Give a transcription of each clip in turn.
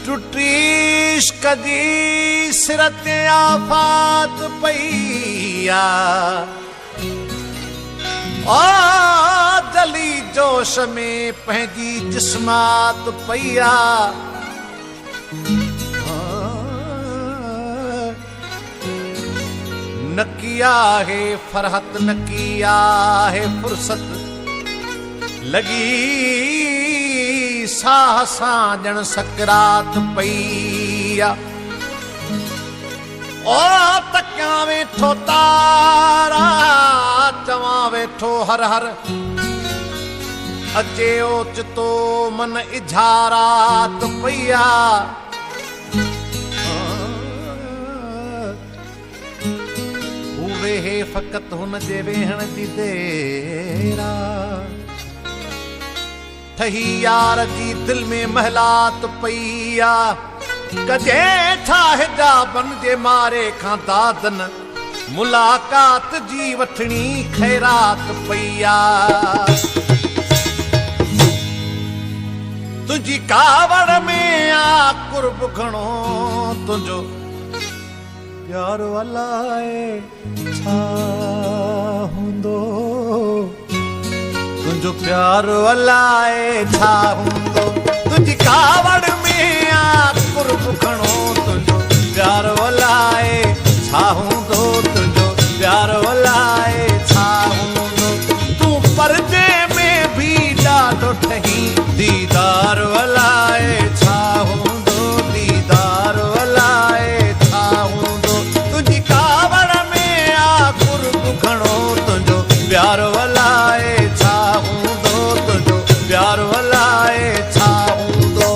टुटीश कदी सिर ते आफात पईया ओ दली जोश में पंहिंजी जिस्मात पईया न किया है फरहत न किया है फुर्सत लगी साह सां ॼण सकरात पईया ओ तकियां वेठो तारा चवां वेठो हर हर अचे ओचितो मन इझारात पईया वेहे फ़क़त हुन जे वेहण जी देरा ठही यार जी दिल में महलात पईया कजे छा हिजाबन जे मारे खां दादन मुलाकात जी वठणी खैरात पईया तुझी कावड़ में आ कुर्ब घणो तुंहिंजो प्यार अलाए छा हूंदो तुंहिंजो प्यार अलाए छा हूंदो तुंहिंजी कावड़ में आ कुर्ब खणो तुंहिंजो प्यार अलाए छा हूंदो तुंहिंजो प्यार अलाए छा हूंदो तूं परदे में भी ॾाढो ठही दीदार अलाए छा हूंदो दीदार अलाए छा हूंदो प्यार अलाए छा हूंदो तुंहिंजो प्यार अलाए छा हूंदो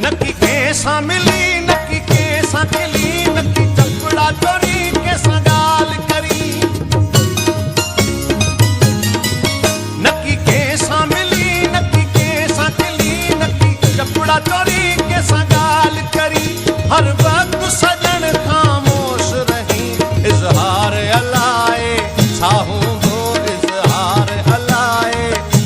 नकी कंहिंसां मिली नकी कंहिंसां खिली नकी चपड़ा चोरी कंहिंसां ॻाल्हि करी चोरी के सगाल करी हर वक्त सजन खामोश रही इजहार अलाए छा हूंदो इजहार अलाए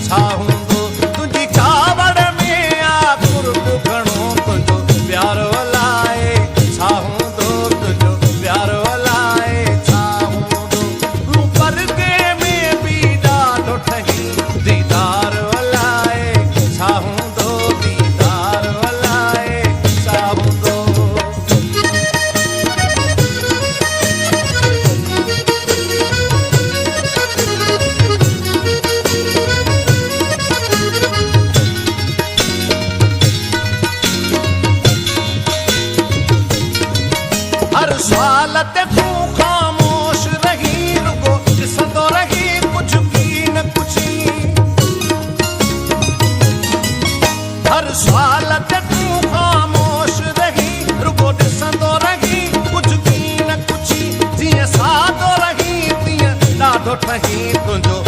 छा हूंदो तुंहिंजी कावड़ में आ कुर्ब घणो तुंहिंजो प्यार अलाए छा हूंदो तुंहिंजो प्यार अलाए छा हूंदो तूं परदे में बि ॾाढो ठही दीदार अलाए छा हूंदो हर सवाल ते तूं खामोश रही रुगो ॾिसंदो रही कुझु की न कुझी हर सवाल ते तूं खामोश रही रुगो ॾिसंदो रही कुझु की न कुझी जीअं सादो रही तीअं ॾाढो ठही तुंहिंजो